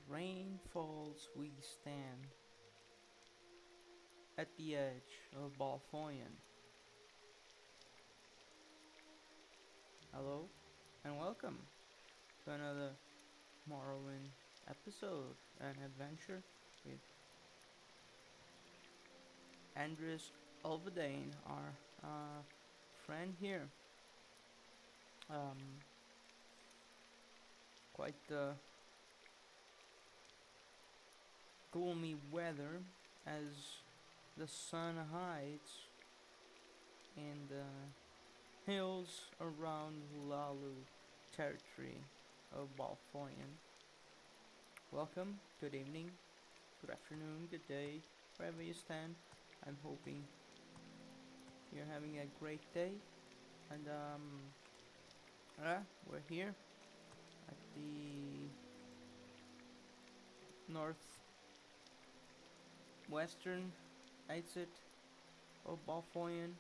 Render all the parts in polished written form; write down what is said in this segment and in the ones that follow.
rain falls, we stand at the edge of Balfoyan. Hello, and welcome to another Morrowind episode and adventure with Andehrs our friend here. Um, quite the gloomy weather as the sun hides in the hills around Lalu territory of Balfoyan. Welcome, good evening, good afternoon, good day, wherever you stand. I'm hoping you're having a great day. And we're here at the northwestern exit of Balfoyan,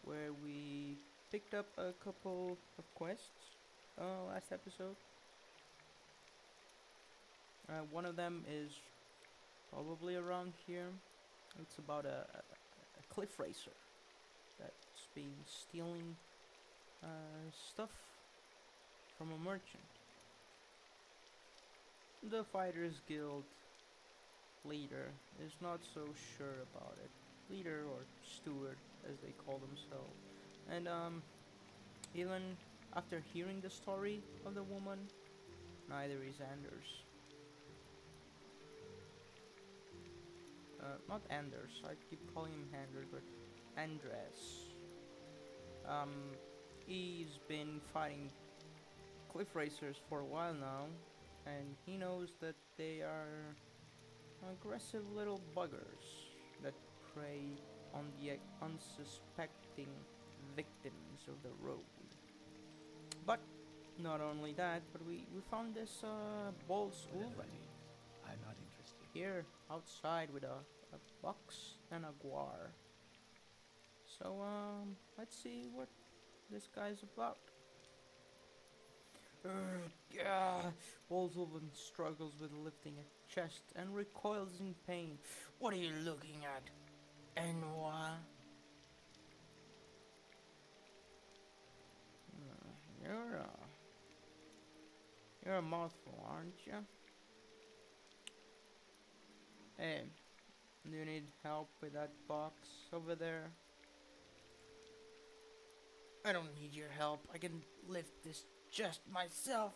where we picked up a couple of quests last episode. One of them is probably around here. It's about a Cliffracer that's been stealing stuff from a merchant. The Fighters Guild leader is not so sure about it. Leader or steward, as they call themselves. And even after hearing the story of the woman, neither is Andehrs. Not Andehrs. I keep calling him Andehrs, but Andehrs. Um, he's been fighting cliff racers for a while now, and he knows that they are aggressive little buggers that prey on the unsuspecting victims of the road. But not only that, but we found this Bol's Ulven I'm not interested. here outside with a box and a guar. So let's see what this guy's about. Yeah, Bolzulven struggles with lifting a chest and recoils in pain. What are you looking at, Enwa? You're a you're a mouthful, aren't you? Hey, do you need help with that box over there? I don't need your help. I can lift this chest myself.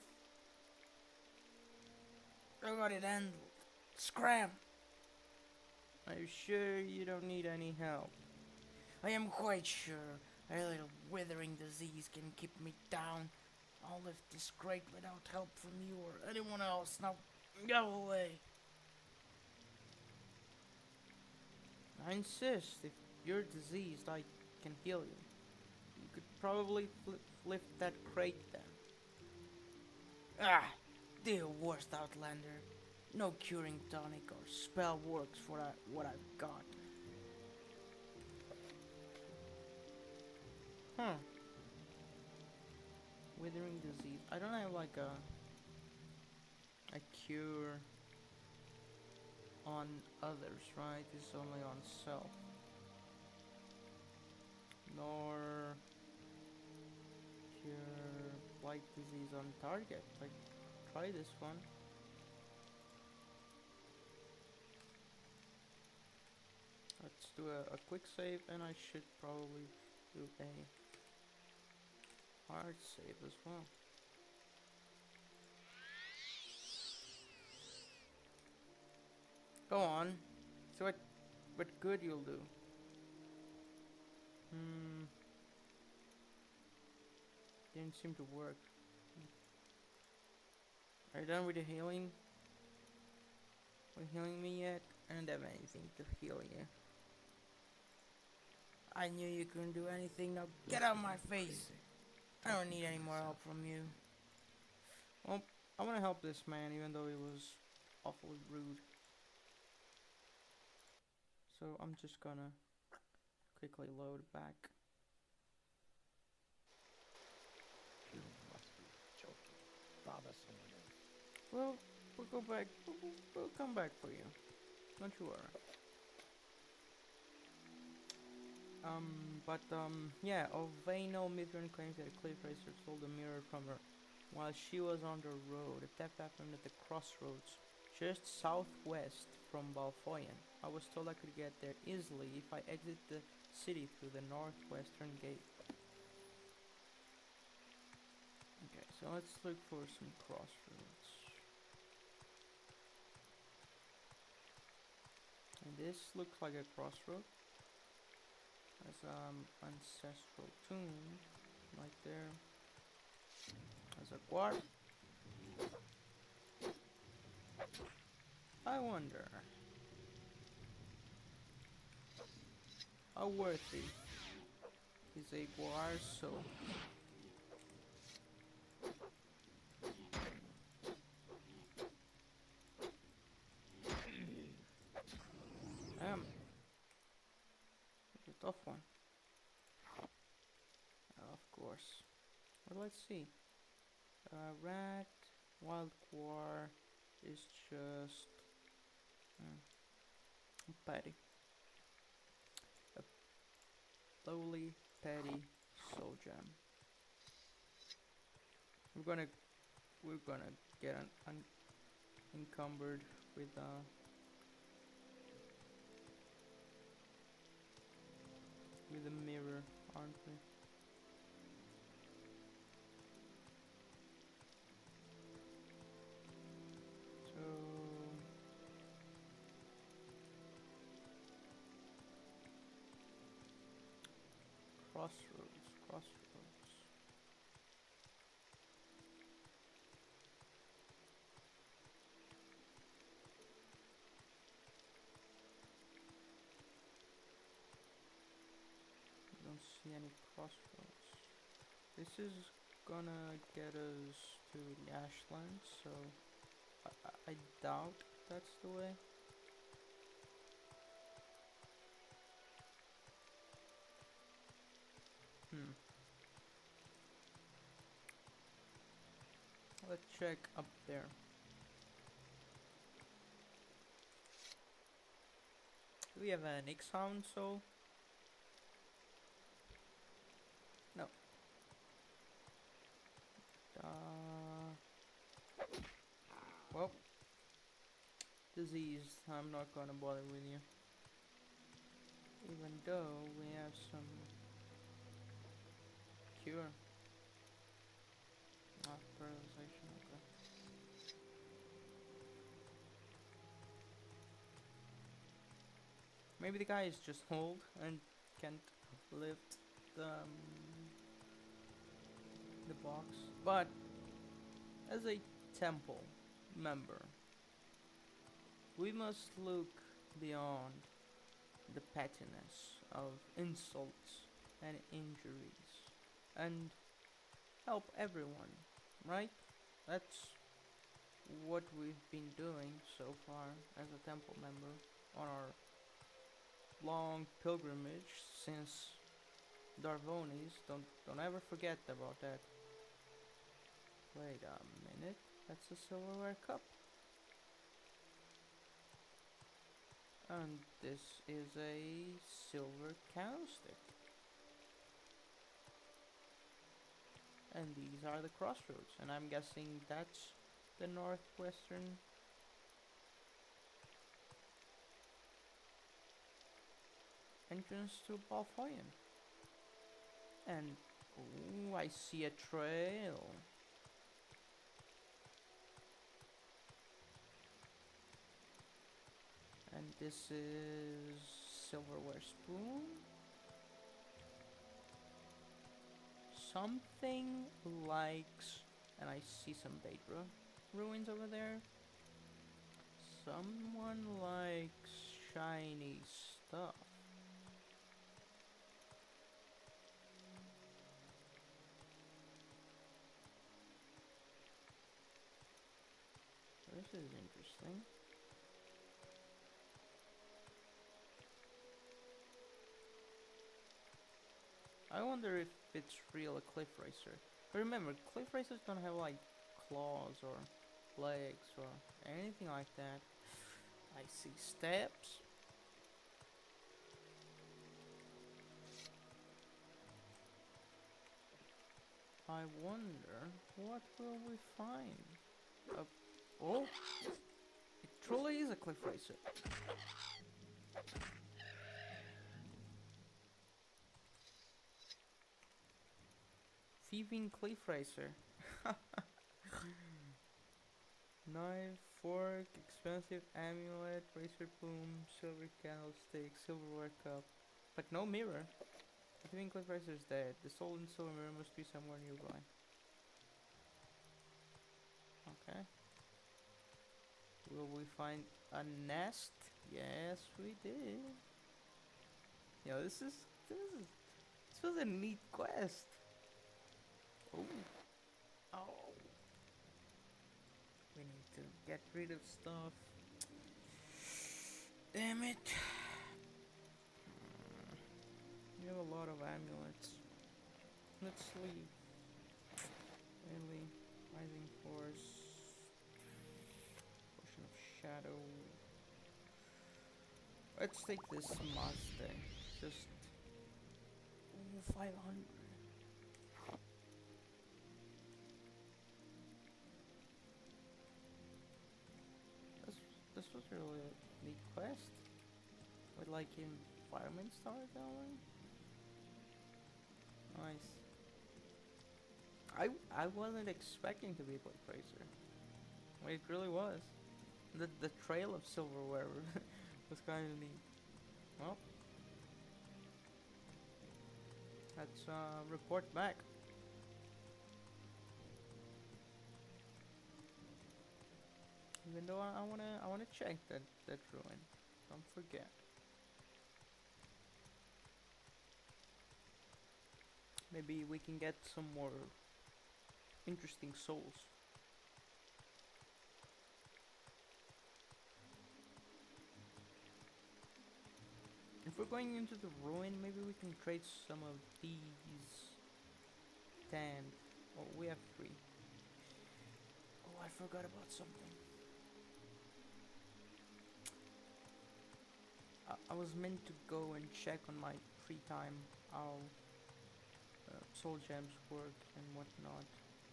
I got it handled. Scram! Are you sure you don't need any help? I am quite sure. A little withering disease can keep me down. I'll lift this crate without help from you or anyone else. Now, go away. I insist. If you're diseased, I can heal you. You could probably lift that crate then. Ah, the worst outlander. No curing tonic or spell works for what I've got. Huh. Withering disease. I don't have like a cure on others, right? It's only on self. Nor cure blight disease on target. Like, try this one. Let's do a quick save, and I should probably do a hard save as well. Go on. See what good you'll do. Didn't seem to work. Are you done with the healing? Are you healing me yet? I don't have anything to heal you. I knew you couldn't do anything. Now get out of my face. I don't need any more help from you. Well, I want to help this man even though he was awfully rude. So I'm just gonna quickly load back. You must be joking. Bother someone else. Well, We'll go back. We'll come back for you. Don't you worry. Yeah, Ovano Mithrin claims that a Cliffracer stole the mirror from her while she was on the road. The theft happened at the crossroads, just southwest from Balfoyan. I was told I could get there easily if I exit the city through the northwestern gate. Okay, so let's look for some crossroads. And this looks like a crossroad. There's ancestral tomb right there. There's a guard. I wonder how worthy is a guard soul. It's a tough one. Of course. Well, let's see. Rat, wild guar is just petty. A lowly petty soul gem. We're gonna get encumbered with a mirror, aren't we? So crossroads. Don't see any crossroads. This is gonna get us to the Ashlands, so I doubt that's the way. Let's check up there. Do we have an X-Hound soul? No. Well, disease. I'm not gonna bother with you. Even though we have some cure. Not paralyzation, okay. Maybe the guy is just old and can't lift the box. But as a temple member, we must look beyond the pettiness of insults and injuries and help everyone, right? That's what we've been doing so far as a temple member on our long pilgrimage since Darvonis. Don't ever forget about that. Wait a minute, that's a silverware cup. And this is a silver candlestick. And these are the crossroads, and I'm guessing that's the northwestern entrance to Balfoyan. And ooh, I see a trail. And this is silverware spoon. Something likes, and I see some Daedra ruins over there. Someone likes shiny stuff. This is interesting. I wonder if it's real a Cliffracer. But remember, Cliffracers don't have like claws or plagues or anything like that. I see steps. I wonder what will we find. Oh, it truly is a Cliffracer. Thieving Cliffracer. Knife, fork, expensive amulet, razor plume, silver candlestick, silverware cup, but no mirror. The Thieving Cliffracer is dead. The stolen silver mirror must be somewhere nearby. Okay. Will we find a nest? Yes, we did. Yeah, this was a neat quest. Oh, oh. We need to get rid of stuff. Damn it. We have a lot of amulets. Let's leave. Really, rising force, potion of shadow. Let's take this Mustang. Just 500. This was really a neat quest. With like environment star going. Nice. I wasn't expecting to be a Cliffracer. It really was. The trail of silverware was kind of neat. Well, let's report back. Even though I wanna check that ruin. Don't forget. Maybe we can get some more interesting souls. If we're going into the ruin, maybe we can trade some of these. 10. Oh, we have 3. Oh, I forgot about something. I was meant to go and check on my free time how soul gems work and whatnot,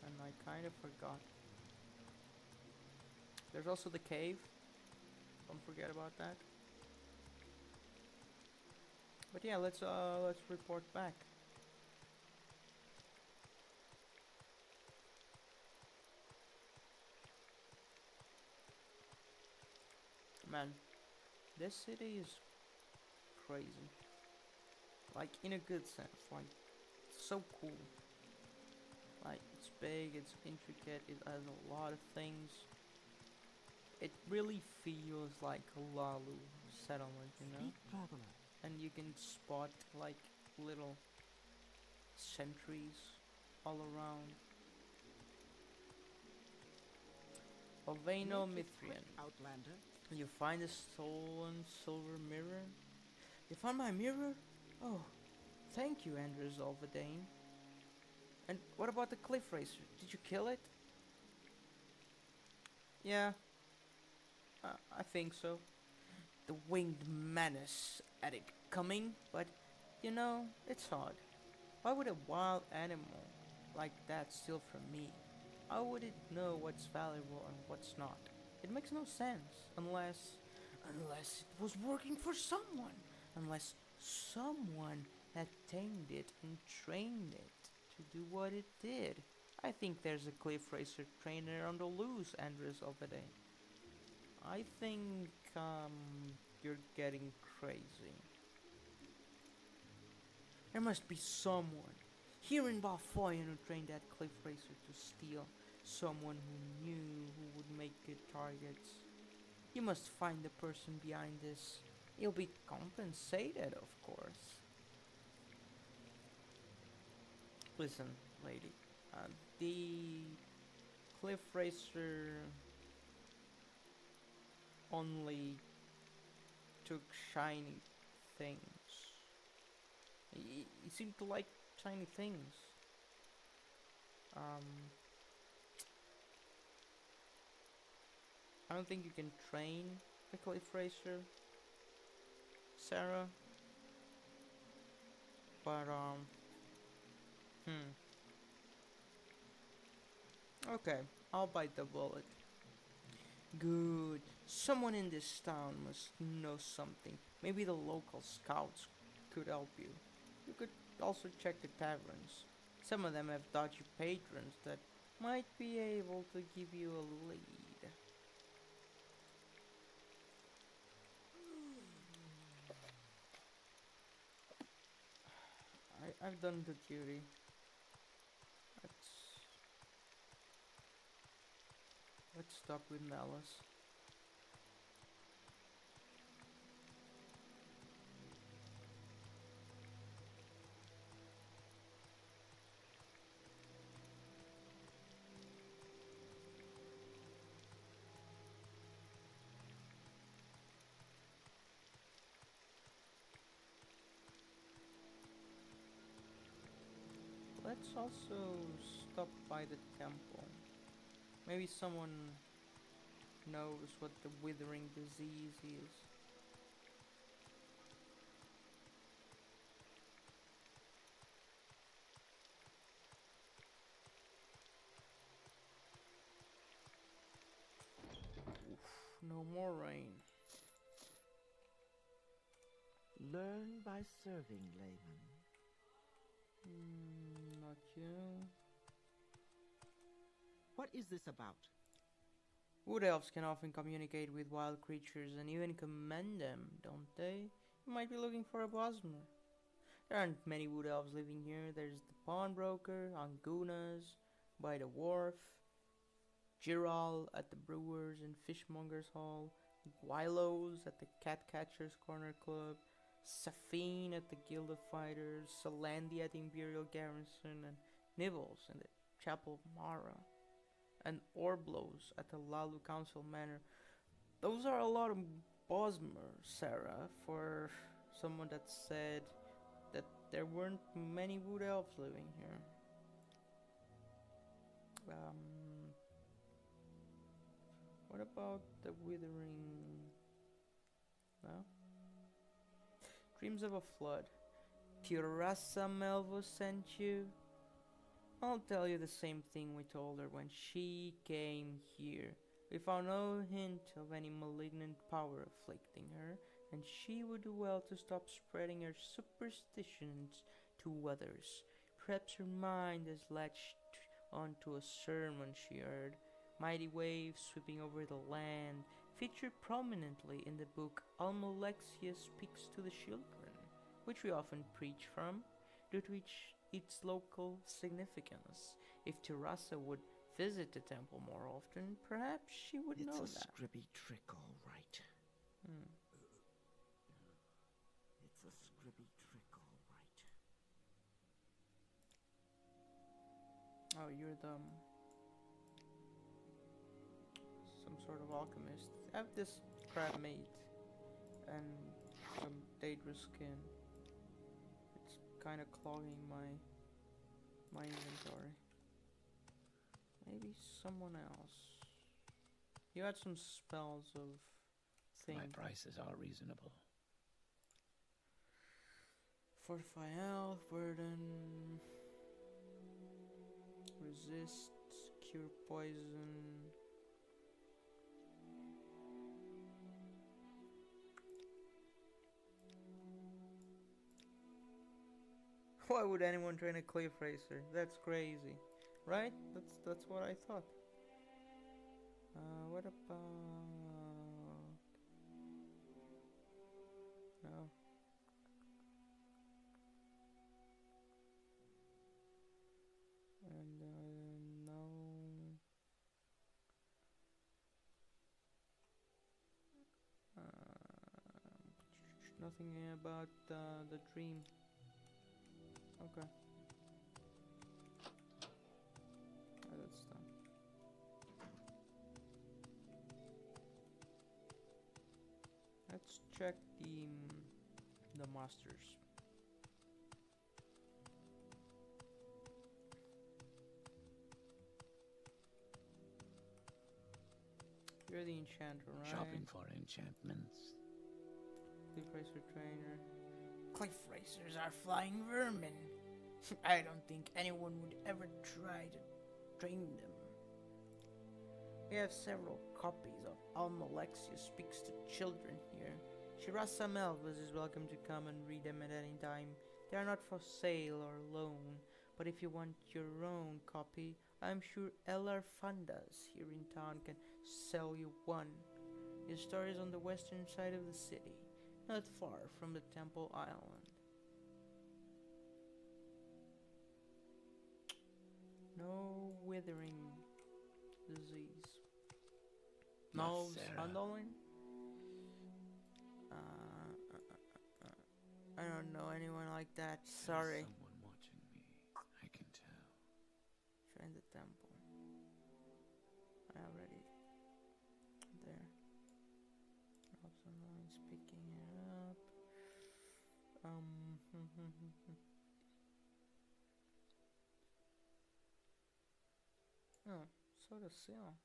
and I kind of forgot. There's also the cave. Don't forget about that. But yeah, let's report back. Man, this city is crazy. Like in a good sense. Like so cool. Like it's big, it's intricate, it has a lot of things. It really feels like a Lalu settlement, you know? Traveler. And you can spot like little sentries all around. Oveno Mithrian. Outlander. You find a stolen silver mirror. You found my mirror? Oh, thank you, Andehrs Alvadane. And what about the Cliffracer? Did you kill it? Yeah, I think so. The winged menace at it coming, but you know, it's odd. Why would a wild animal like that steal from me? How would it know what's valuable and what's not? It makes no sense unless it was working for someone. Unless someone had tamed it and trained it to do what it did. I think there's a Cliffracer trainer on the loose, Andehrs Alvadane. I think you're getting crazy. There must be someone here in Balfoyan who trained that Cliffracer to steal. Someone who knew who would make good targets. You must find the person behind this. You'll be compensated, of course. Listen, lady. The Cliffracer only took shiny things. He seemed to like shiny things. I don't think you can train a Cliffracer, Sarah. But hmm. Okay, I'll bite the bullet. Good. Someone in this town must know something. Maybe the local scouts could help you. You could also check the taverns. Some of them have dodgy patrons that might be able to give you a lead. I've done the duty. Let's let's stop with malice. Let's also stop by the temple. Maybe someone knows what the withering disease is. Oof, no more rain. Learn by serving, layman. Not you. What is this about? Wood elves can often communicate with wild creatures and even command them, don't they? You might be looking for a Bosmer. There aren't many wood elves living here. There's the pawnbroker, Angunas, by the wharf, Giral at the brewer's and fishmonger's hall, Guilos at the catcatcher's corner club, Safine at the guild of fighters, Salandi at the imperial garrison, and Nibbles in the chapel of Mara, and Orblos at the Lalu council manor. Those are a lot of Bosmer, Sarah, for someone that said that there weren't many wood elves living here. What about the withering? No? Dreams of a flood. Tirasa Melvo sent you? I'll tell you the same thing we told her when she came here. We found no hint of any malignant power afflicting her, and she would do well to stop spreading her superstitions to others. Perhaps her mind has latched onto a sermon she heard. Mighty waves sweeping over the land feature prominently in the book Almalexia Speaks to the Children, which we often preach from, due to its local significance. If Terasa would visit the temple more often, perhaps she would know that. It's a scribby trick, all right. It's a scribby trick, all right. Oh, you're the some sort of alchemist. I have this crab meat and some Daedra skin. It's kind of clogging my inventory. Maybe someone else. You had some spells of things. My prices are reasonable. Fortify health, burden, resist, cure poison. Why would anyone train a Cliffracer? That's crazy, right? That's what I thought. What about? No. And no. Nothing about the dream. Okay. That's done. Let's check the masters. You You're the enchanter, right? Shopping for enchantments. Cliffracer trainer. Cliffracers are flying vermin. I don't think anyone would ever try to train them. We have several copies of Almalexia Speaks to Children here. Shiraz Elvis is welcome to come and read them at any time. They are not for sale or loan, but if you want your own copy, I'm sure Elar Fundas here in town can sell you one. His store is on the western side of the city, not far from the Temple Island. No withering disease. No handling? I don't know anyone like that. Sorry. There's someone watching me. I can tell. Find the temple. I already there. Someone's picking it up. Oh, so the seal.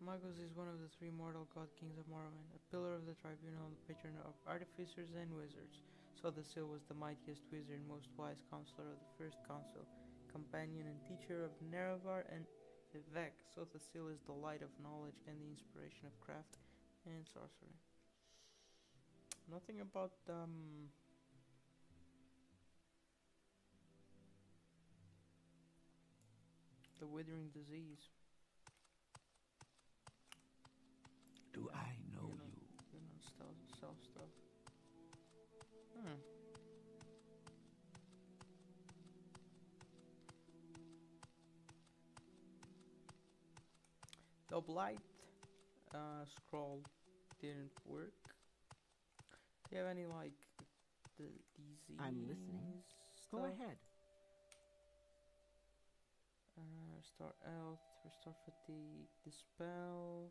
Magus is one of the three mortal god kings of Morrowind, a pillar of the tribunal, the patron of artificers and wizards. So the seal was the mightiest wizard and most wise counselor of the first council, companion and teacher of Nerevar and Vivek. So the seal is the light of knowledge and the inspiration of craft and sorcery. Nothing about the withering disease. Do I know you? You don't sell stuff. The blight scroll didn't work. Do you have any like the disease? I'm listening. Go stuff? ahead. Restore health, restore fatigue, dispel,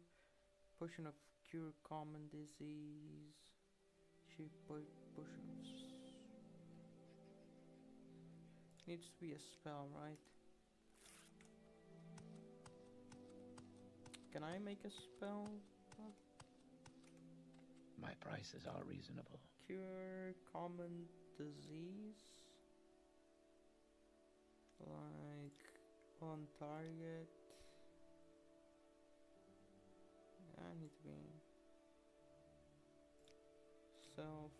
potion of cure common disease, potion of needs to be a spell, right? Can I make a spell? My prices are reasonable. Cure common disease? Like on target? I need to be self.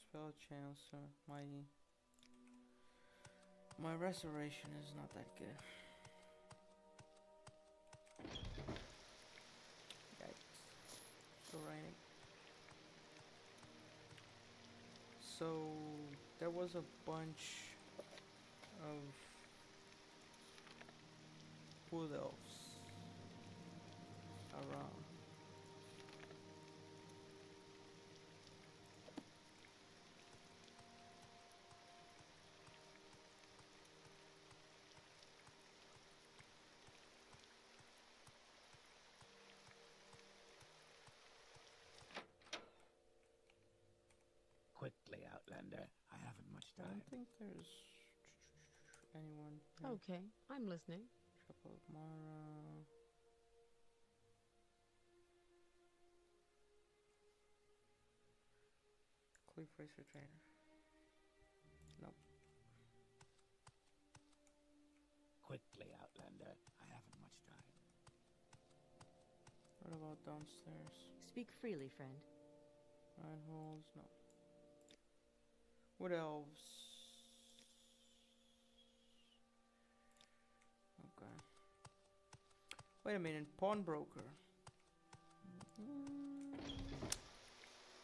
Spell chance. My restoration is not that good. Yikes. Still raining. So there was a bunch of wood elves around. Quickly, Outlander. I haven't much I time. don't think there's anyone here. Okay, I'm listening. Chapel of Mara. Cliffracer trainer. Nope. Quickly, Outlander. I haven't much time. What about downstairs? Speak freely, friend. Nine holes? No. Wood elves. Okay. Wait a minute, pawnbroker.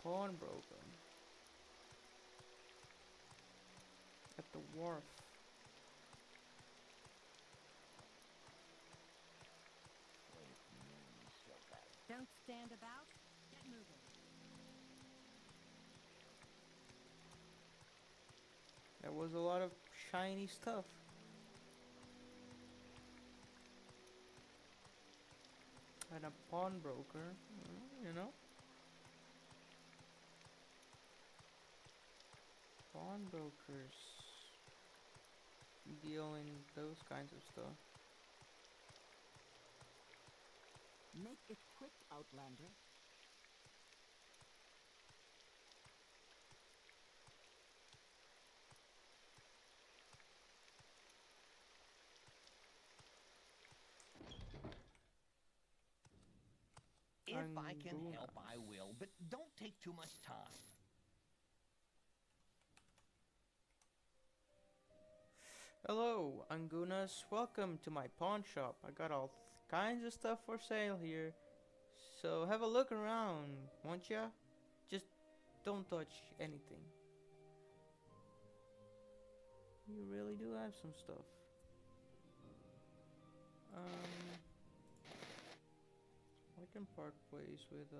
Pawnbroker. At the wharf. Don't stand about. Get moving. There was a lot of shiny stuff. And a pawnbroker, you know? Pawnbrokers. deal in those kinds of stuff. Make it quick, Outlander. If I can Andehrs. help, I will, but don't take too much time. Hello, Angunas. Welcome to my pawn shop. I got all kinds of stuff for sale here. So have a look around, won't ya? Just don't touch anything. You really do have some stuff. I can part ways with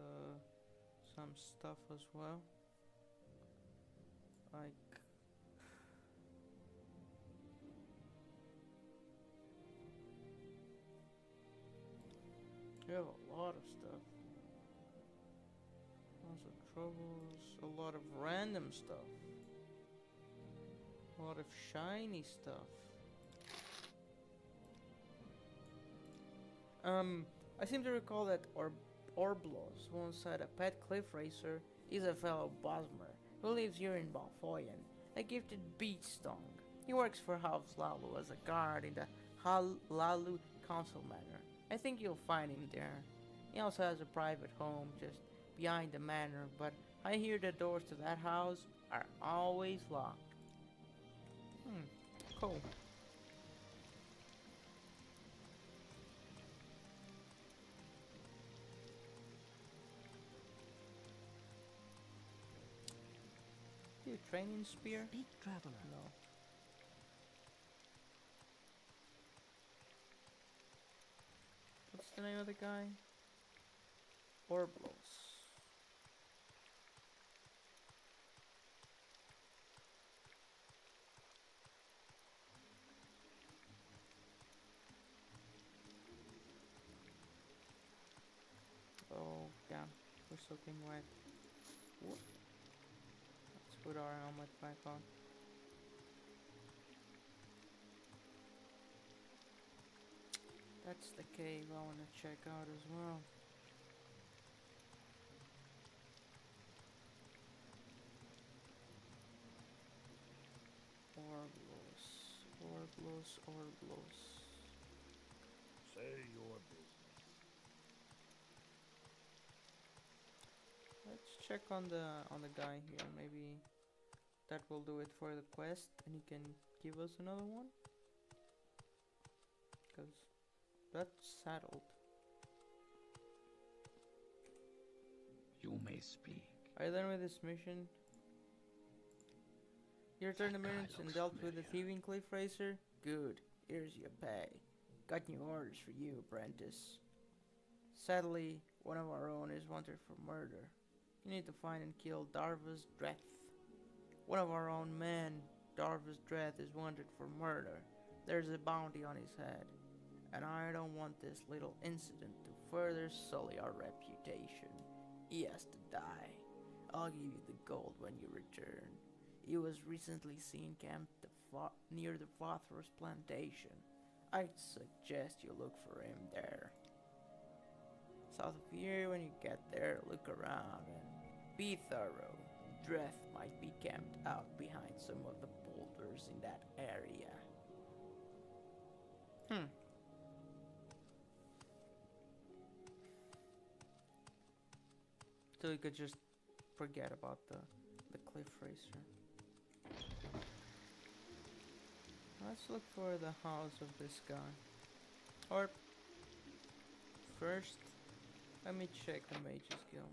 some stuff as well. Like you have a lot of stuff. Lots of troubles, a lot of random stuff. A lot of shiny stuff. I seem to recall that Orblos once had a pet Cliffracer. He's a fellow Bosmer who lives here in Balfoyen, a gifted beach-stung. He works for House Lalu as a guard in the Lalu Council Manor. I think you'll find him there. He also has a private home just behind the manor, but I hear the doors to that house are always locked. Cool. You training spear? Speak, traveler. No. What's the name of the guy? Orblos. Oh, damn. We're soaking wet. Whoop. Let's put our helmet back on. That's the cave I want to check out as well. Orblos. Say your business. Let's check on the guy here. Maybe that will do it for the quest, and he can give us another one. Cause that's settled. You may speak. Are you done with this mission? You returned the That guy minutes and looks dealt with the familiar. thieving Cliffracer? Good. Here's your pay. Got new orders for you, apprentice. Sadly, one of our own is wanted for murder. You need to find and kill Darvas Dreth. One of our own men, Darvas Dreth, is wanted for murder. There's a bounty on his head. And I don't want this little incident to further sully our reputation. He has to die. I'll give you the gold when you return. He was recently seen camped near the Vvardenfell plantation. I'd suggest you look for him there. South of here, when you get there, look around and be thorough. Dreth might be camped out behind some of the boulders in that area. So we could just forget about the Cliffracer. Let's look for the house of this guy. Or first, let me check the Mages Guild.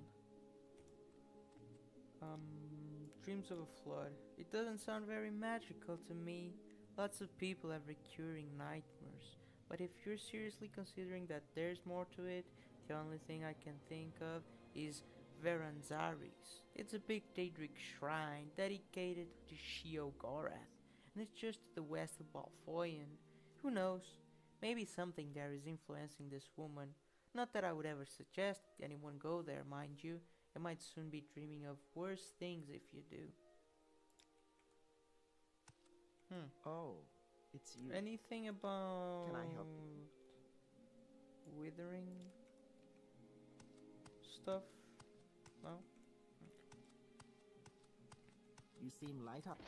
Dreams of a flood. It doesn't sound very magical to me. Lots of people have recurring nightmares. But if you're seriously considering that there's more to it, the only thing I can think of is Vvardenfell. It's a big Daedric shrine dedicated to Sheogorath, and it's just to the west of Balfoyen. Who knows? Maybe something there is influencing this woman. Not that I would ever suggest anyone go there, mind you. You might soon be dreaming of worse things if you do. Oh, It's you. Anything about Can I help you? withering stuff? No? You seem light up.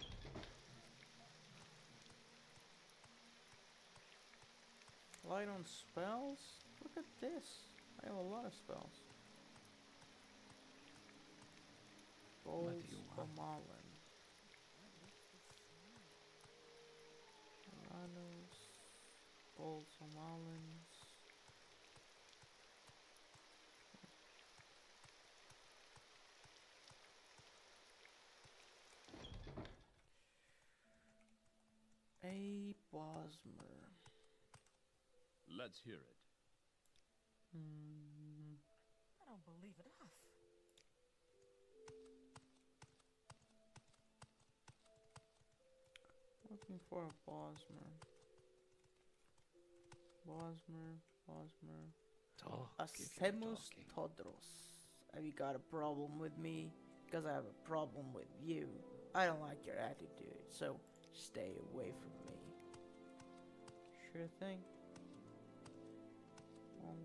Light on spells? Look at this. I have a lot of spells. Bolts do you of want? Marlin. Lanos. Bolts of Marlins. A Bosmer. Let's hear it. I don't believe it. Looking for a Bosmer. Bosmer. Hacemos todos. Have you got a problem with me? Because I have a problem with you. I don't like your attitude, so stay away from me. Sure thing. I'll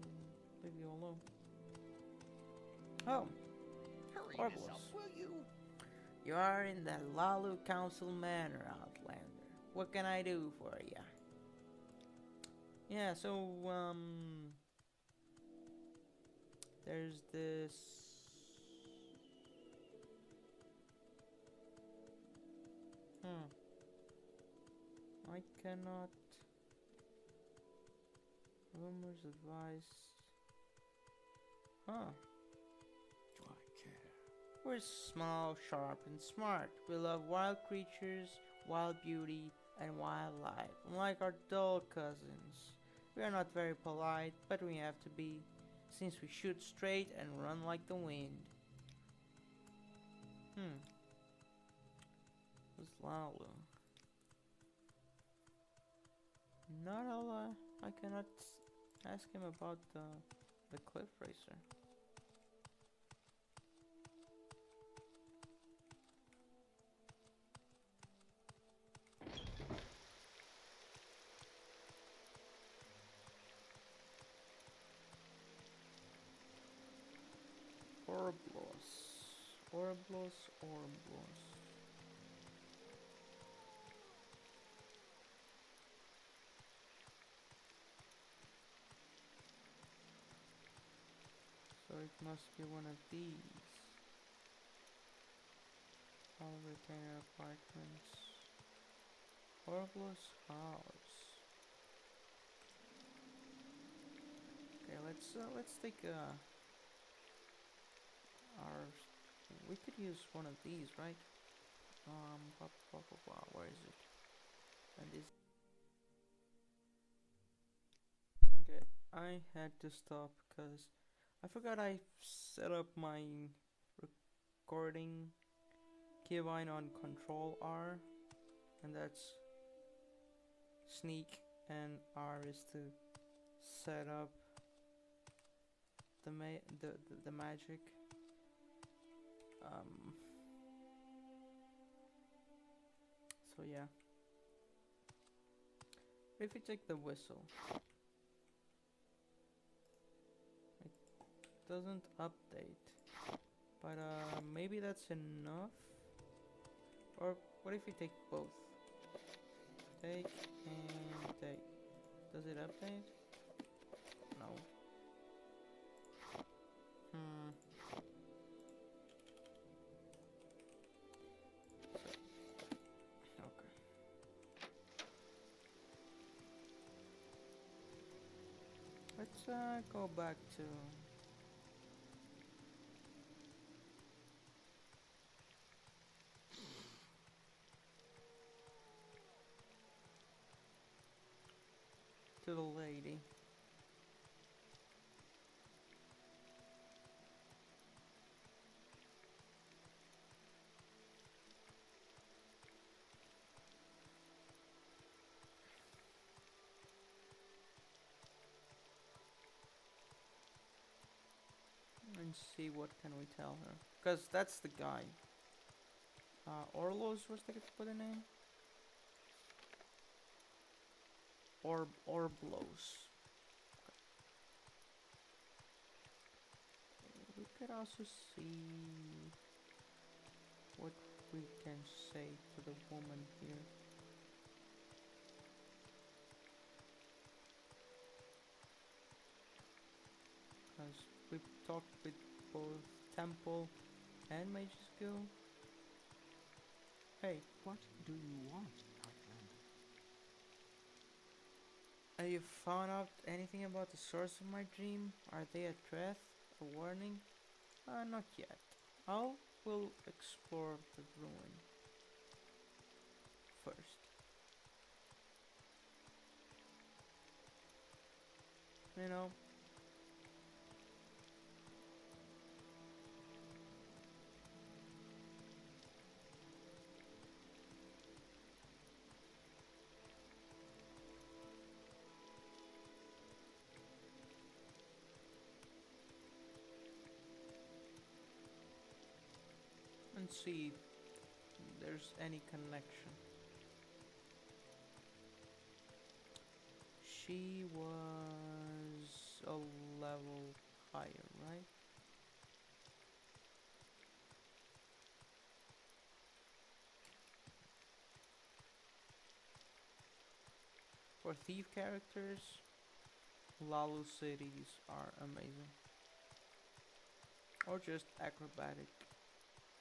leave you alone. Oh, Hurry this up, will you? you are in the Lalu Council Manor, Outlander. What can I do for ya? Yeah, so, there's this... I cannot... Rumors, advice... Do I care? We're small, sharp, and smart. We love wild creatures, wild beauty, and wildlife, unlike our dull cousins. We are not very polite, but we have to be, since we shoot straight and run like the wind. Who's Lalu? Not a lot. I cannot ask him about the Cliffracer. Orblos. So it must be one of these. All retainer apartments. Orblos house. Okay, let's take our. We could use one of these, right? Where is it? And is. Okay, I had to stop because I forgot I set up my recording keybind on Control R, and that's sneak, and R is to set up the magic. So yeah. If you take the whistle, it doesn't update, but maybe that's enough. Or what if you take both? Take and take. Does it update? No. Okay. Let's go back to the lady. And see what can we tell her, because that's the guy. Orlos was the name. orb blows. We could also see what we can say to the woman here. Because we've talked with both Temple and Mage's Guild. Hey, What do you want, Outlander? have you found out anything about the source of my dream? Are they a threat? A warning? Not yet. We'll explore the ruin first. You know, and see if there's any connection. She was a level higher, right? For thief characters, Lalu cities are amazing. Or just acrobatic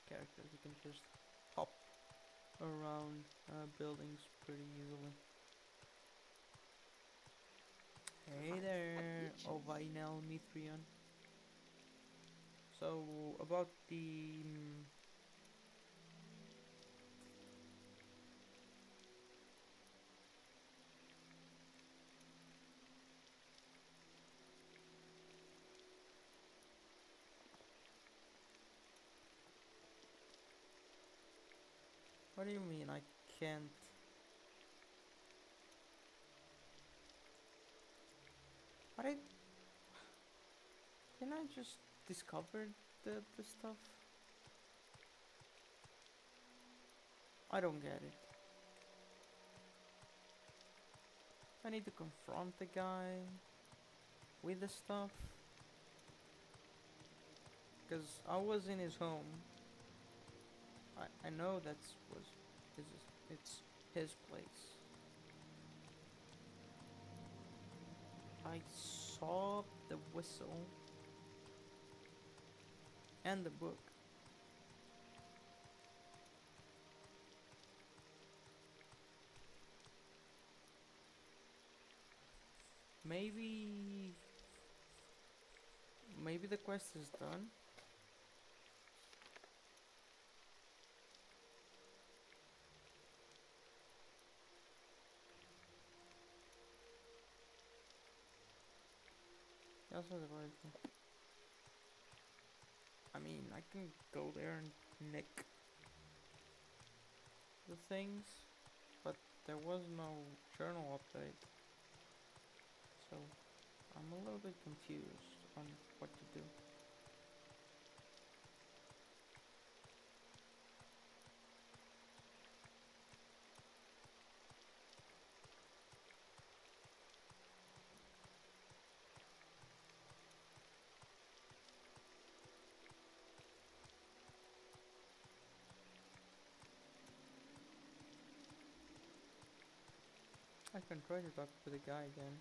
characters, you can just hop around buildings pretty easily. Hey there, Ovainel Mithrion. So, about the... what do you mean I can't? What didn't I just discover the stuff? I don't get it. I need to confront the guy with the stuff. Cause I was in his home. I know it's his place. I saw the whistle and the book. Maybe the quest is done. That's what the right thing. I mean, I can go there and nick the things, but there was no journal update. So, I'm a little bit confused on what to do. I can try to talk to the guy again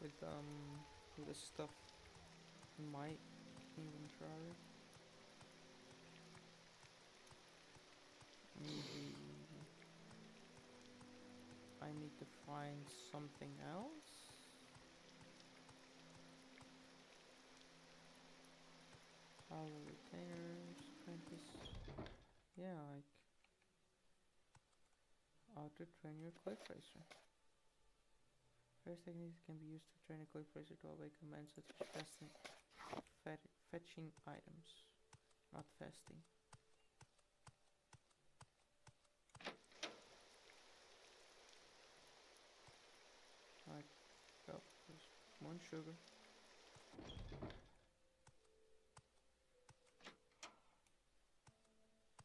with the stuff in my inventory. Maybe I need to find something else. All the retainers, apprentice. Yeah, like how to train your Cliffracer. Various techniques can be used to train a Cliffracer to obey commands such as fetching items, not fasting. Alright, go. There's one sugar.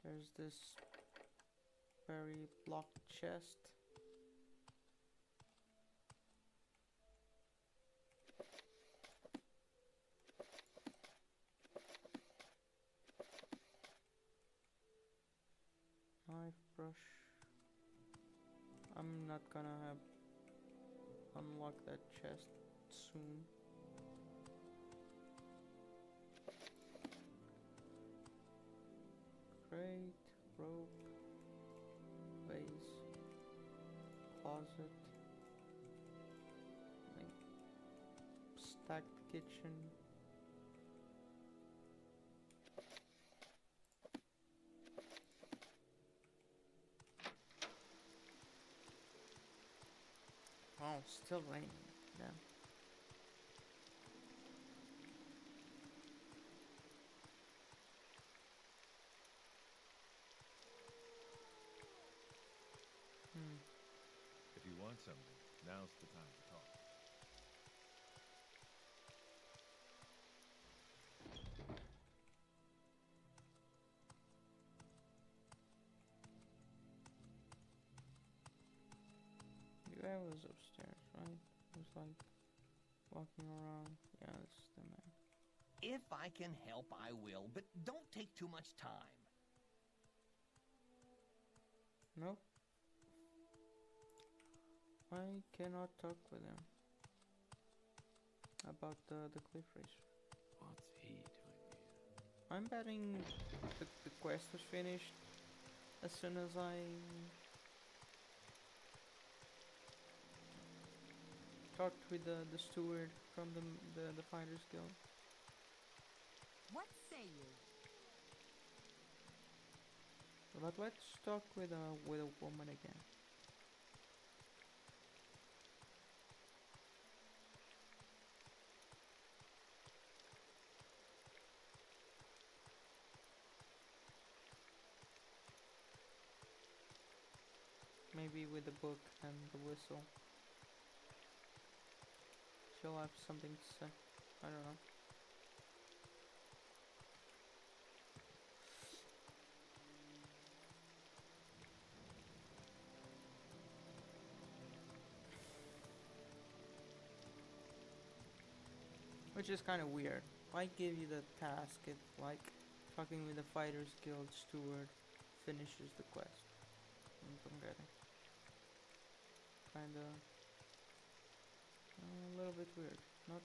There's this very blocked chest. paintbrush. I'm not gonna have unlock that chest soon. Crate, rope, vase, closet, like stacked kitchen. Oh, still raining. Damn. If you want something, now's the time to talk. The guy was upstairs, right? He was like walking around. Yeah, this is the man. If I can help, I will, but don't take too much time. Nope. I cannot talk with him about the Cliffracer. What's he doing here? I'm betting the quest was finished as soon as I talked with the steward from the Fighters Guild. What say you? But let's talk with a woman again. Maybe with the book and the whistle. She'll have something to say. I don't know. Which is kind of weird. Why give you the task if, like, talking with the Fighters Guild steward finishes the quest? I'm getting kinda a little bit weird. Not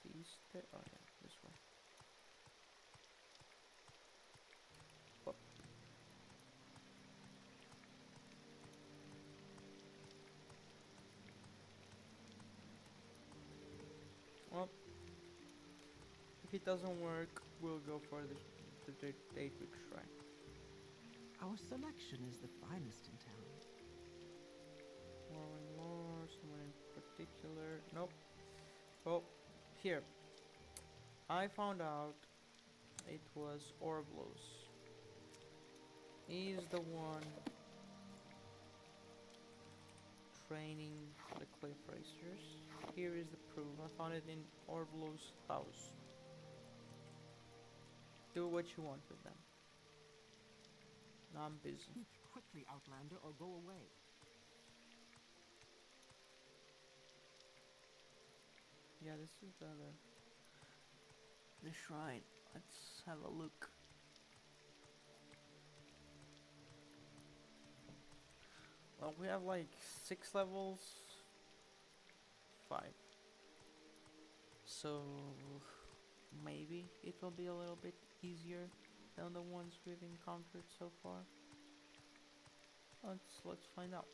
these stairs. Oh yeah, this one. Whoop. Well, if it doesn't work, we'll go for the date with Shrine. Our selection is the finest in town. More, someone in particular. Nope. Oh, here. I found out it was Orblos. He's the one training the Cliffracers. Here is the proof. I found it in Orblos' house. Do what you want with them. I'm busy. Speak quickly, Outlander, or go away. Yeah, this is the shrine. Let's have a look. Well, we have like 6 levels. 5. So maybe it will be a little bit easier than the ones we've encountered so far. Let's find out.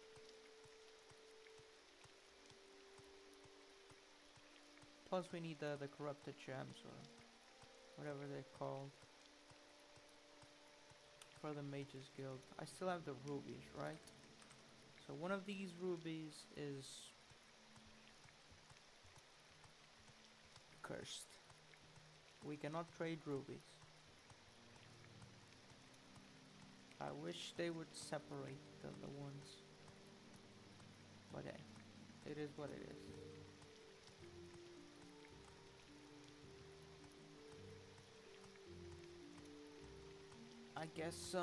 Plus we need the corrupted gems or whatever they're called for the Mages Guild. I still have the rubies, right? So one of these rubies is cursed. We cannot trade rubies. I wish they would separate the ones. But hey, it is what it is. I guess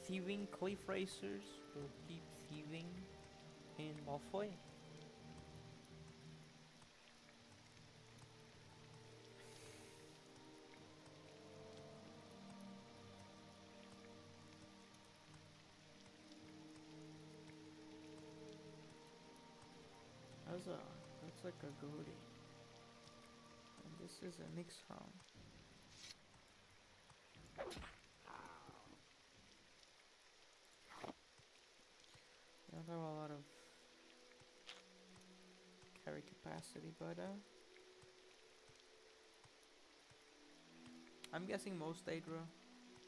thieving Cliffracers will keep thieving in Malfoy. That's like a goodie. And this is a mix round. I don't have a lot of carry capacity, but I'm guessing most Daedra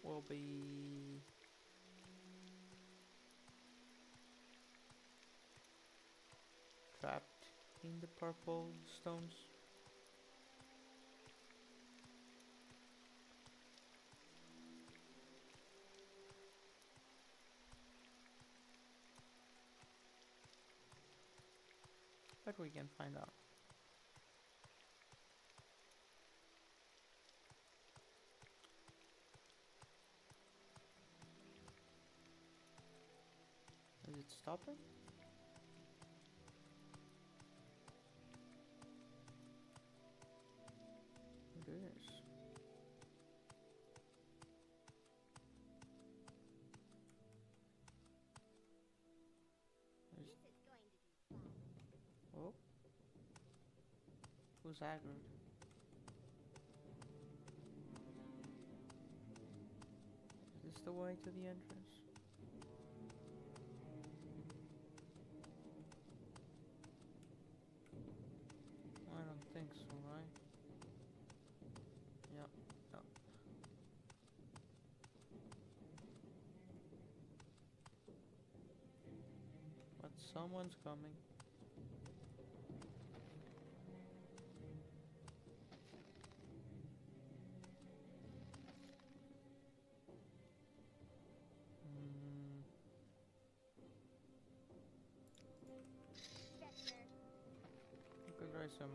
will be trapped in the purple stones. But we can find out. Is it stopping? It is. Oh. Who's aggroed? Is this the way to the entrance? I don't think so, right? Yep, yep. But someone's coming. You could try some.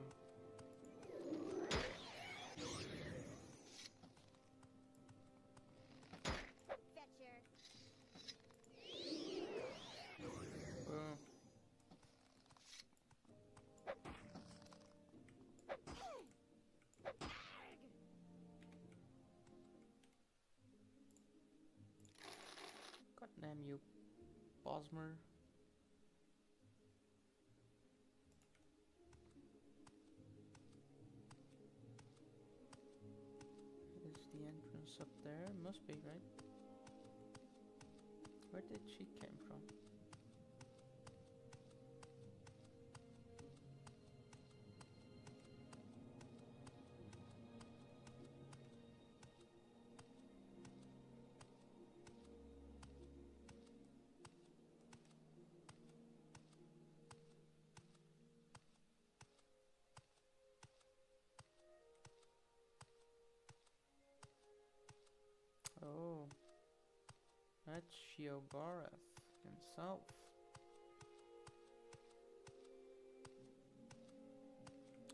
Boom. God damn you, Bosmer. Is the entrance up there? Must be, right? Where did she came from? Oh, that's Sheogorath himself.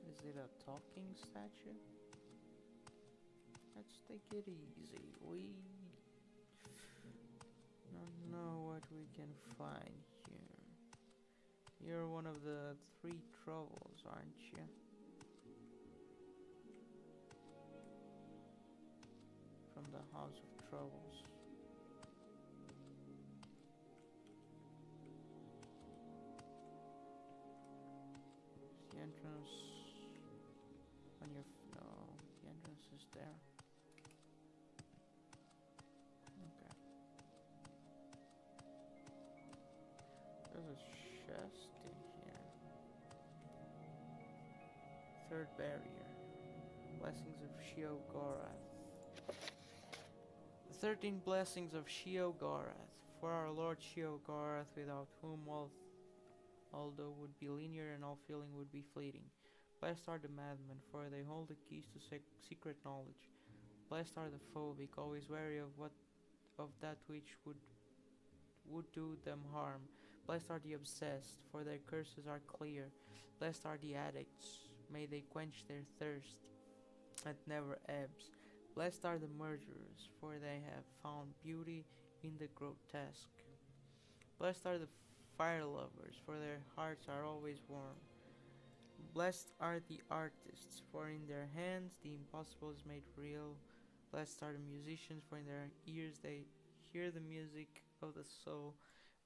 Is it a talking statue? Let's take it easy. We don't know what we can find here. You're one of the 3 troubles, aren't you? From the House of Troubles. The entrance on your no, the entrance is there. Okay. There's a chest in here. 3rd barrier. Blessings of Sheogorath. The 13 blessings of Sheogorath. For our Lord Sheogorath, without whom although would be linear and all feeling would be fleeting. Blessed are the madmen, for they hold the keys to secret knowledge. Blessed are the phobic, always wary of that which would do them harm. Blessed are the obsessed, for their curses are clear. Blessed are the addicts, may they quench their thirst that never ebbs. Blessed are the murderers, for they have found beauty in the grotesque. Blessed are the fire lovers, for their hearts are always warm. Blessed are the artists, for in their hands the impossible is made real. Blessed are the musicians, for in their ears they hear the music of the soul.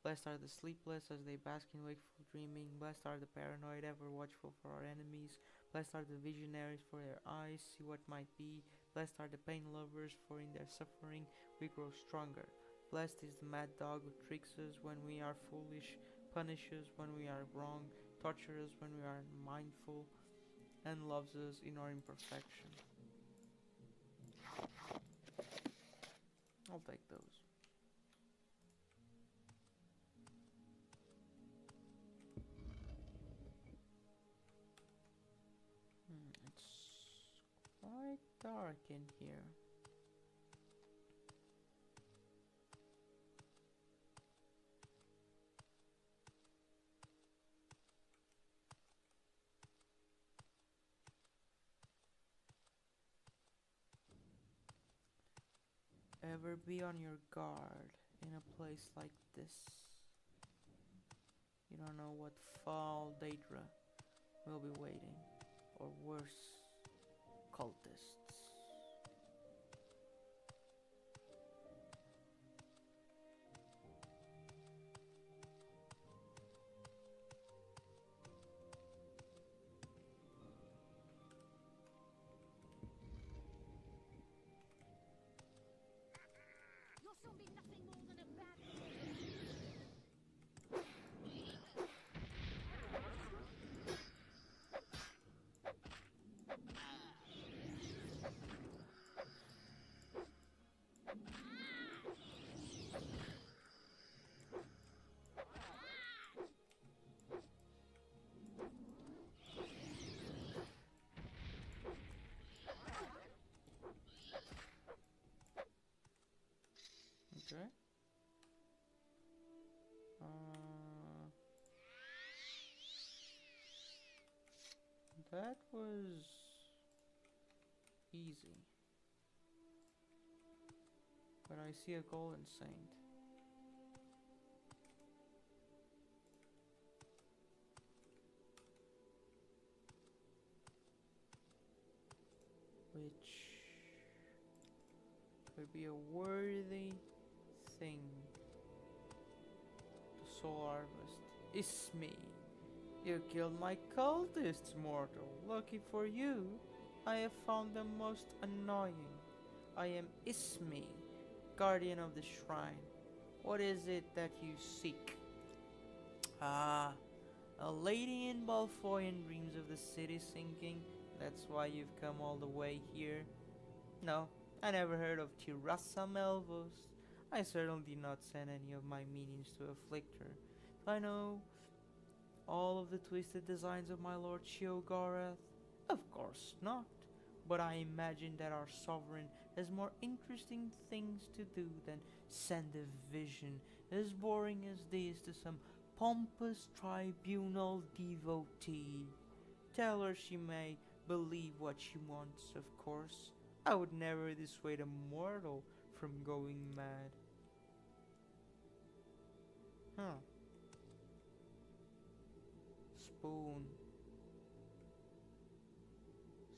Blessed are the sleepless as they bask in wakeful dreaming. Blessed are the paranoid, ever watchful for our enemies. Blessed are the visionaries, for their eyes see what might be. Blessed are the pain lovers, for in their suffering we grow stronger. Blessed is the mad dog who tricks us when we are foolish, punishes when we are wrong, tortures us when we are mindful, and loves us in our imperfection. I'll take those. It's quite dark in here. Ever be on your guard in a place like this. You don't know what foul Daedra will be waiting, or worse, cultists. You'll soon be nothing more than a bad. Okay. That was easy. But I see a golden saint. Which could be a worthy thing to soul harvest. It's me. You killed my cultists, mortal. Lucky for you, I have found them most annoying. I am Ismi, guardian of the shrine. What is it that you seek? Ah, a lady in Balfoyan dreams of the city sinking. That's why you've come all the way here. No, I never heard of Tirassa Melvos. I certainly did not send any of my minions to afflict her. Do I know all of the twisted designs of my lord Sheogorath? Of course not. But I imagine that our sovereign has more interesting things to do than send a vision as boring as this to some pompous tribunal devotee. Tell her she may believe what she wants, of course. I would never dissuade a mortal from going mad. Huh. Spoon.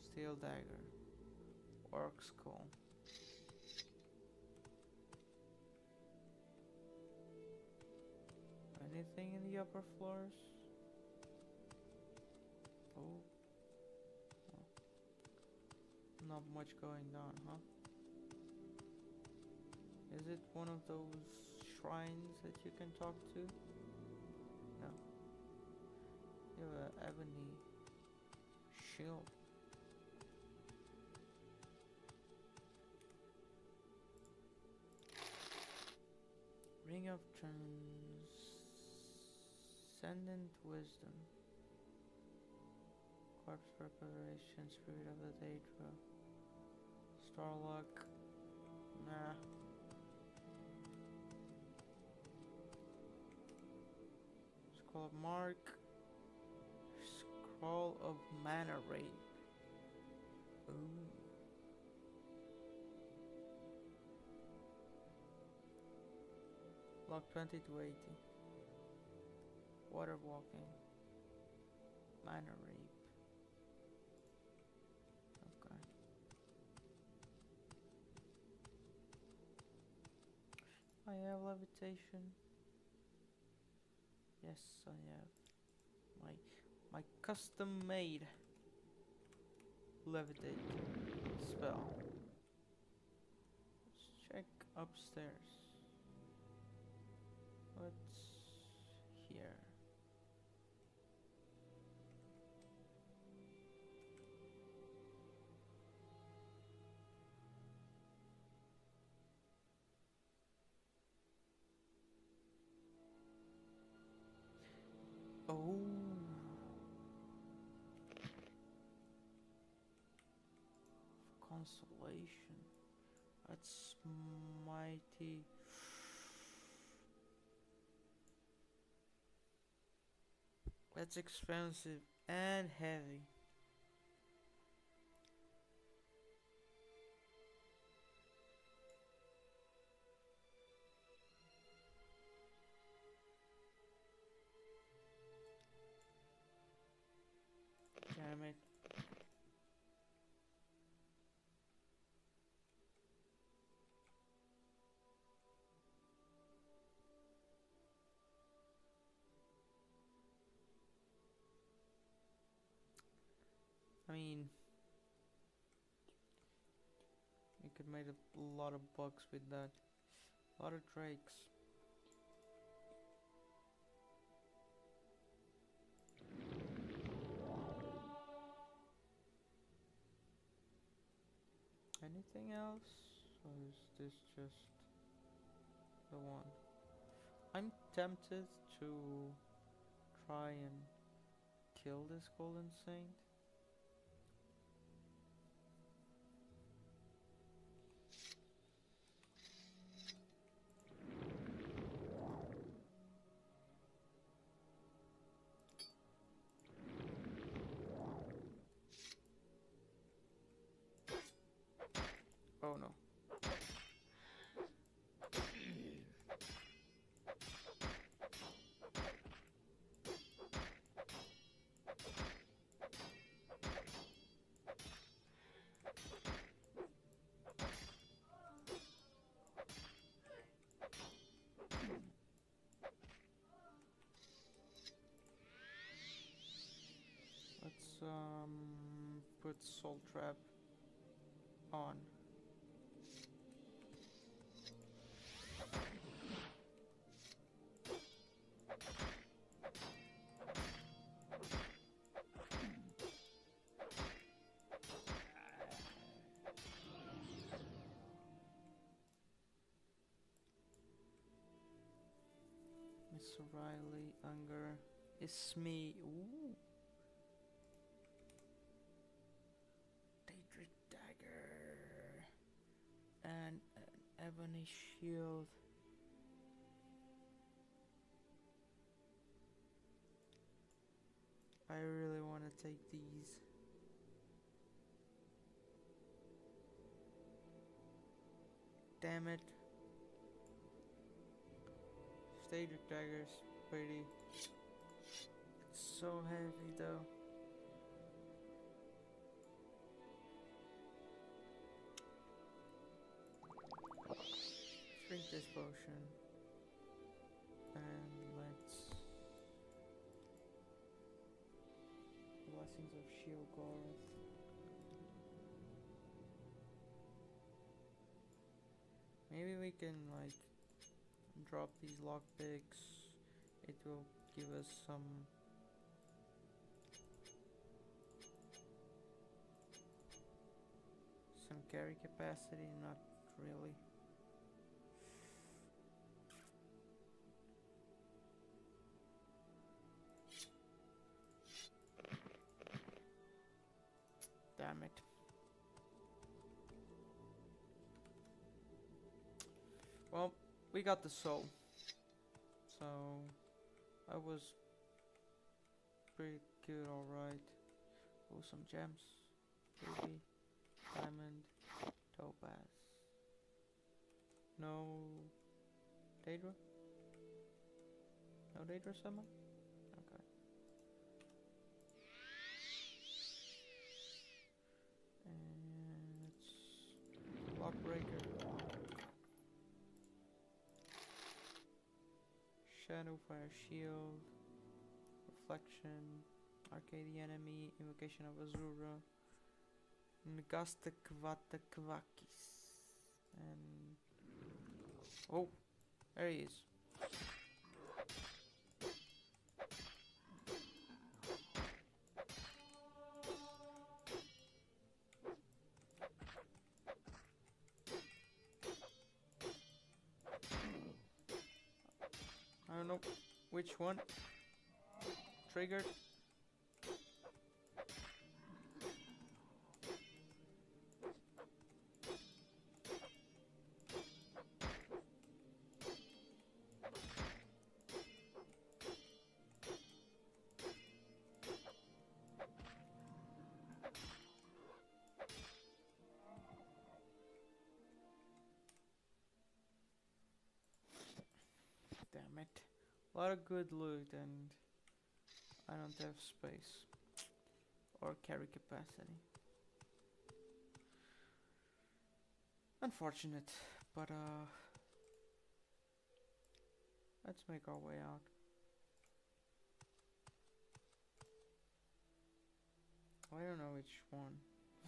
Steel dagger. Orc skull. Anything in the upper floors? Oh. Not much going on, huh? Is it one of those shrines that you can talk to? No. You have an ebony shield. Ring of Transcendent Wisdom. Corpse Preparation, Spirit of the Daedra. Starlock. Nah. Scroll of Mark. Scroll of Mana Rape. Ooh. Lock 20 to 80. Water walking. Mana rape. Okay. I have levitation. Yes, I have my custom made levitate spell. Let's check upstairs. What's here? Oh. Consolation. That's mighty. That's expensive and heavy. Damn it. I mean, you could make a lot of bucks with that. A lot of drakes. Anything else? Or is this just the one? I'm tempted to try and kill this golden saint. Oh no. Let's put soul trap on. Miss Riley, Unger, it's me. Ooh. Daedric dagger and an ebony shield. I really want to take these. Damn it. Daedric dagger's pretty. It's so heavy though. Drink this potion. And let's... Blessings of Sheogorath. Maybe we can like drop these lockpicks. It will give us some carry capacity, not really. Damn it. Well, we got the soul. So, I was pretty good, alright. Oh, some gems. Ruby, diamond, topaz. No Daedra? No Daedra summon? Okay. And it's Lockbreaker. Shadowfire Shield. Reflection, Arcade the Enemy, Invocation of Azura, Ngasta Kvata Kvakis, and oh, there he is. I don't know which one triggered. Damn it. A lot of good loot and I don't have space or carry capacity. Unfortunate, but let's make our way out. I don't know which one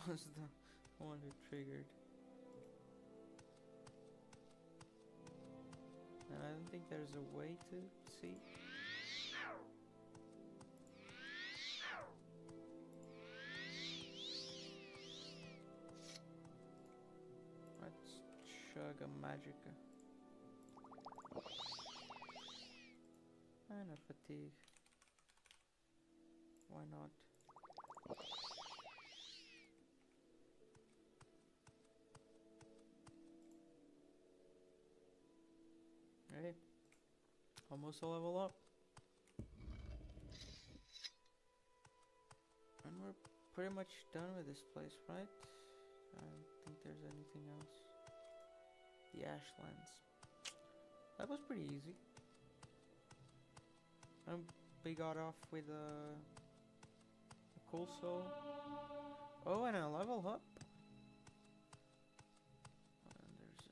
was the one that triggered. And I don't think there's a way to see. Let's chug a magica. And a fatigue. Why not? Hey, almost a level up. And we're pretty much done with this place, right? I don't think there's anything else. The Ashlands. That was pretty easy. And we got off with a cool soul. Oh, and a level up. And there's a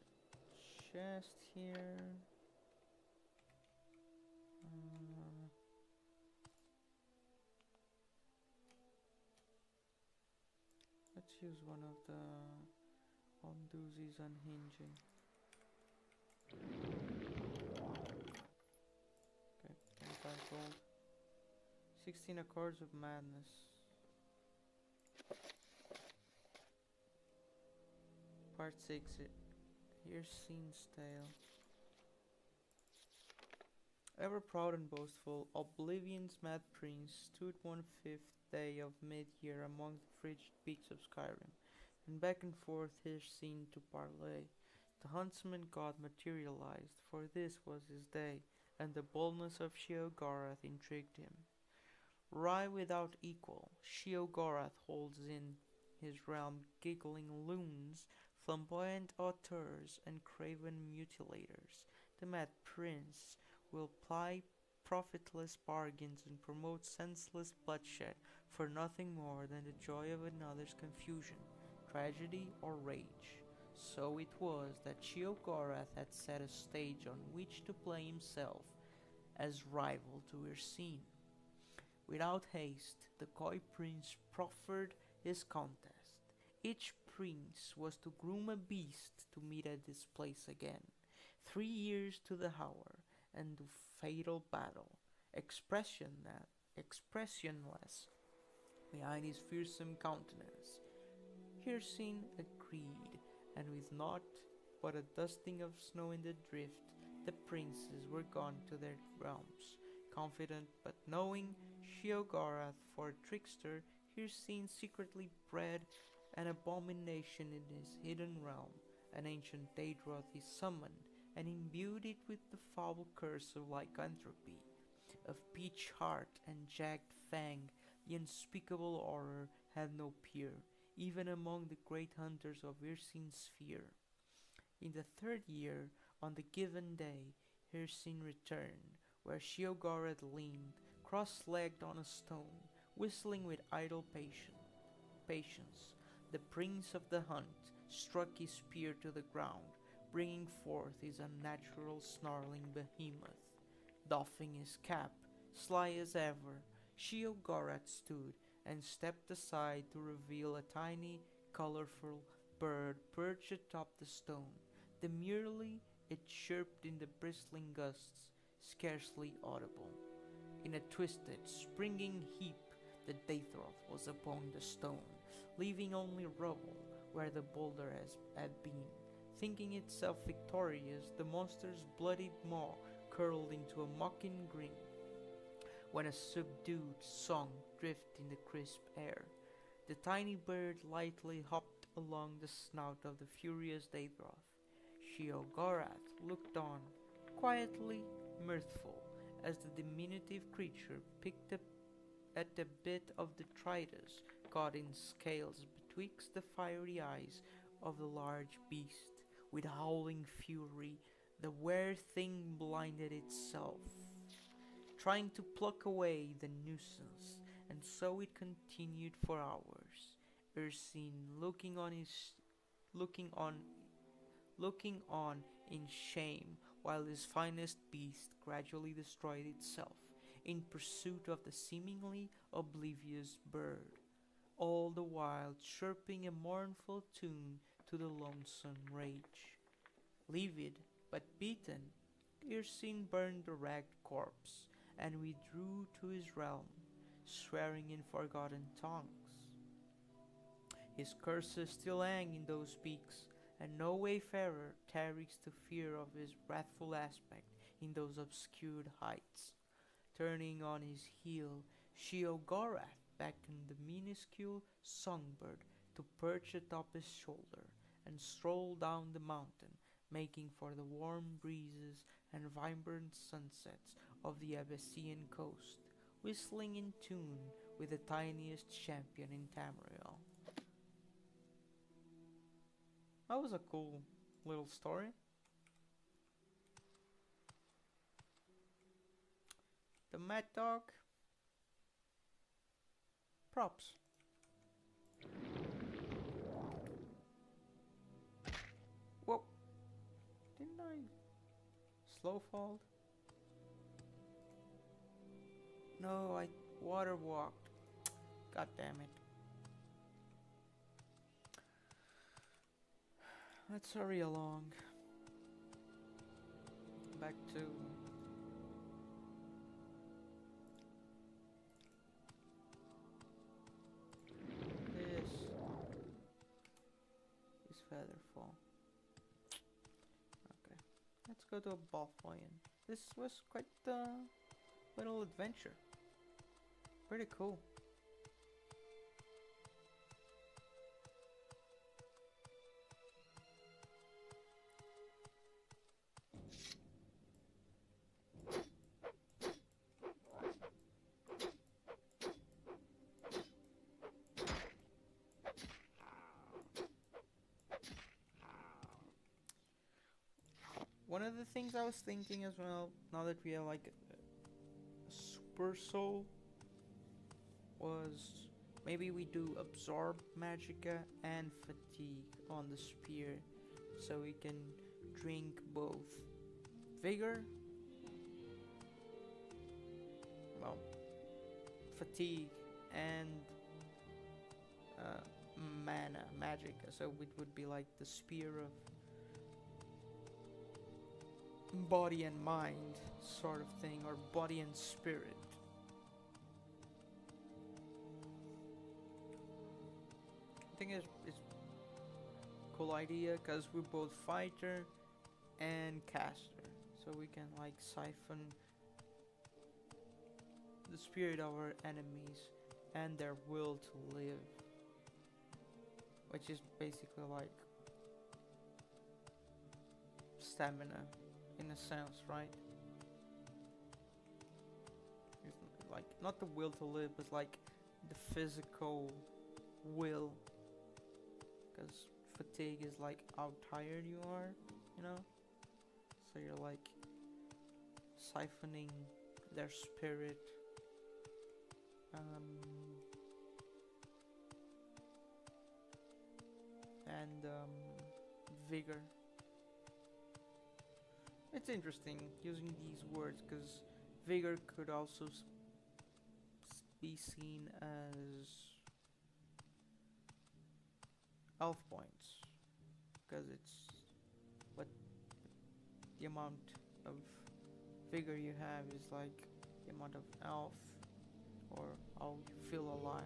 chest here. Let's use one of the Onduzzi's unhinging. Okay, 25 gold. 16 Accords of Madness. Part 6. Here's Scene's Tale. Ever proud and boastful, Oblivion's mad prince stood 1/5 day of mid-year among the frigid peaks of Skyrim, and back and forth Hircine to parley. The huntsman god materialized, for this was his day, and the boldness of Sheogorath intrigued him. Wry without equal, Sheogorath holds in his realm giggling loons, flamboyant auteurs, and craven mutilators. The mad prince will ply profitless bargains and promote senseless bloodshed for nothing more than the joy of another's confusion, tragedy, or rage. So it was that Sheogorath had set a stage on which to play himself as rival to Hircine. Without haste, the coy prince proffered his contest. Each prince was to groom a beast to meet at this place again. 3 years to the hour, and do fatal battle, expressionless behind his fearsome countenance. Hircine agreed, and with naught but a dusting of snow in the drift, the princes were gone to their realms. Confident but knowing Sheogorath for a trickster, Hircine secretly bred an abomination in his hidden realm. An ancient Daedroth he summoned, and imbued it with the foul curse of lycanthropy. Of peach heart and jagged fang, the unspeakable horror had no peer, even among the great hunters of Hircine's sphere. In the 3rd year, on the given day, Hircine returned, where Sheogorath leaned, cross-legged on a stone, whistling with idle patience. The prince of the hunt struck his spear to the ground, bringing forth his unnatural snarling behemoth. Doffing his cap, sly as ever, Sheogorath stood and stepped aside to reveal a tiny, colorful bird perched atop the stone. Demurely, it chirped in the bristling gusts, scarcely audible. In a twisted, springing heap, the Dathroth was upon the stone, leaving only rubble where the boulder had been. Thinking itself victorious, the monster's bloodied maw curled into a mocking grin, when a subdued song drifted in the crisp air. The tiny bird lightly hopped along the snout of the furious Dathroth. Sheogorath looked on, quietly mirthful, as the diminutive creature picked up at the bit of detritus caught in scales betwixt the fiery eyes of the large beast. With howling fury, the were-thing blinded itself, trying to pluck away the nuisance, and so it continued for hours. Ursine looking on in shame, while his finest beast gradually destroyed itself in pursuit of the seemingly oblivious bird, all the while chirping a mournful tune to the lonesome rage. Livid but beaten, Ursine burned the ragged corpse and withdrew to his realm, swearing in forgotten tongues. His curses still hang in those peaks, and no wayfarer tarries to fear of his wrathful aspect in those obscured heights. Turning on his heel, Sheogorath beckoned the minuscule songbird to perch atop his shoulder and stroll down the mountain, making for the warm breezes and vibrant sunsets of the Abyssinian coast, whistling in tune with the tiniest champion in Tamriel. That was a cool little story. The Mad Dog. Props. Whoa. Didn't I slow fall? No, I water walked. God damn it. Let's hurry along. Back to this Featherfall. Okay, let's go to a Balfoyan. This was quite a little adventure. Pretty cool. One of the things I was thinking as well, now that we have like a super soul, was maybe we do absorb magicka and fatigue on the spear, so we can drink both vigor, well, fatigue, and mana, magicka. So it would be like the spear of body and mind sort of thing, or body and spirit. I think it's a cool idea because we're both fighter and caster, so we can like siphon the spirit of our enemies and their will to live, which is basically like stamina in a sense, right? It's like not the will to live, but like the physical will, because fatigue is like how tired you are, you know? So you're like siphoning their spirit, and vigor. It's interesting using these words because vigor could also be seen as elf points, because it's what the amount of vigor you have is like the amount of elf, or how you feel alive.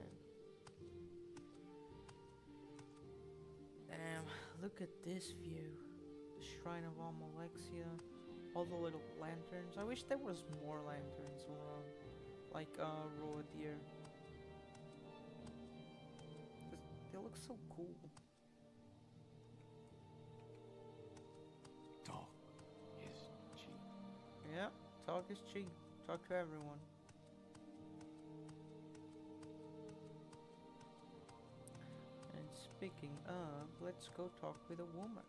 Damn, look at this view. The Shrine of Almalexia, all the little lanterns. I wish there was more lanterns around, like Roa Deer. They look so cool. Talk is cheap. Yeah, talk is cheap. Talk to everyone. And speaking of, let's go talk with a woman.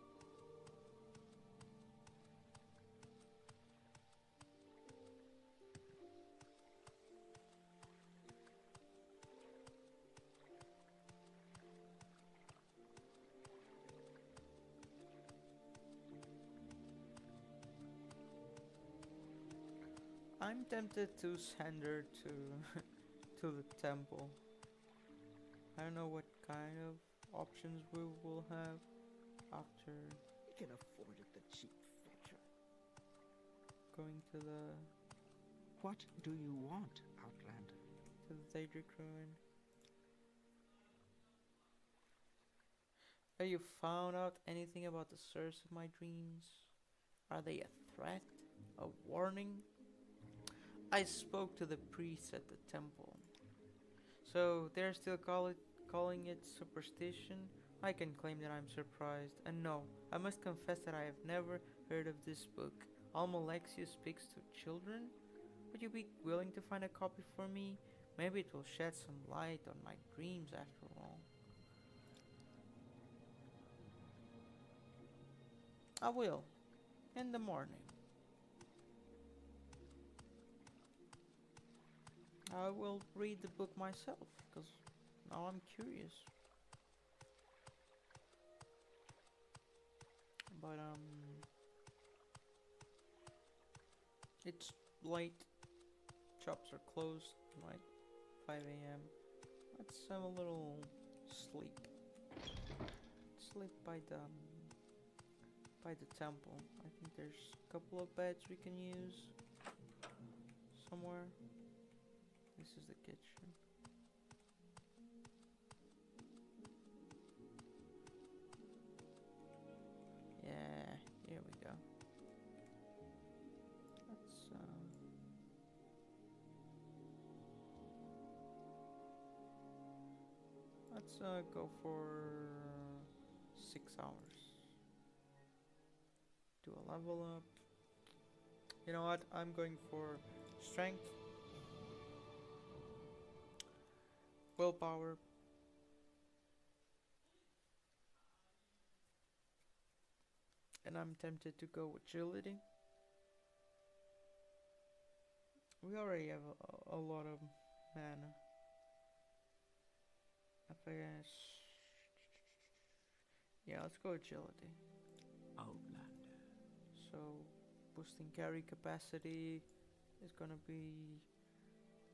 I'm tempted to send her to to the temple. I don't know what kind of options we will have after We can afford it, the cheap fetcher. going to the What do you want, Outlander? Daedric ruin. Have you found out anything about the source of my dreams? Are they a threat? A warning? I spoke to the priests at the temple. So they're still calling it superstition? I can claim that I'm surprised. And no, I must confess that I have never heard of this book. Almalexia speaks to children? Would you be willing to find a copy for me? Maybe it will shed some light on my dreams after all. I will. In the morning. I will read the book myself, because now I'm curious. But it's late. Shops are closed, like 5 a.m. Let's have a little sleep. Sleep by the temple. I think there's a couple of beds we can use somewhere. This is the kitchen. Yeah, here we go. Let's go for 6 hours. Do a level up. You know what? I'm going for strength, willpower, and I'm tempted to go with agility. We already have a lot of mana. I guess. Yeah, let's go agility. Outlander. So, boosting carry capacity is gonna be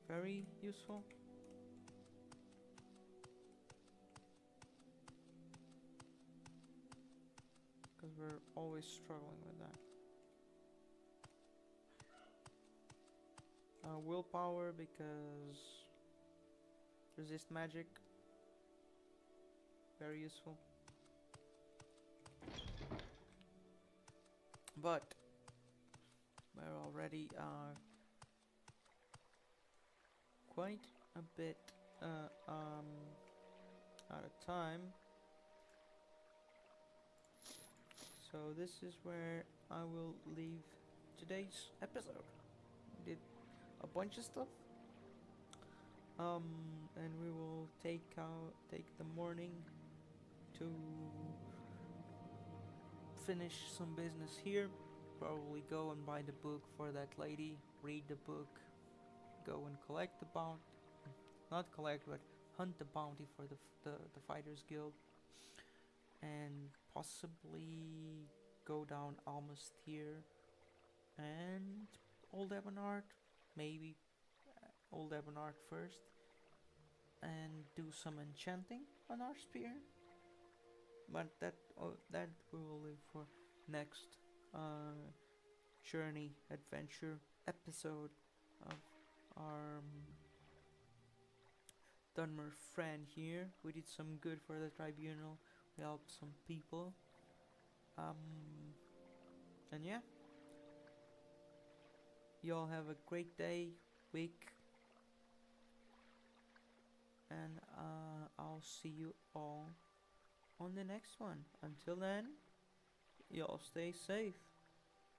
very useful. Because we're always struggling with that. Willpower, because resist magic. Very useful. But we're already quite a bit out of time. So this is where I will leave today's episode. We did a bunch of stuff. And we will take the morning to finish some business here. Probably go and buy the book for that lady, read the book, go and collect the bounty, not collect, but hunt the bounty for the Fighters Guild, and possibly go down almost here and Old Ebonheart, maybe Old Ebonheart first, and do some enchanting on our spear. But that we will leave for next journey adventure episode of our Dunmer friend here. We did some good for the tribunal. We helped some people. And yeah. Y'all have a great day, week, and I'll see you all on the next one. Until then, y'all stay safe.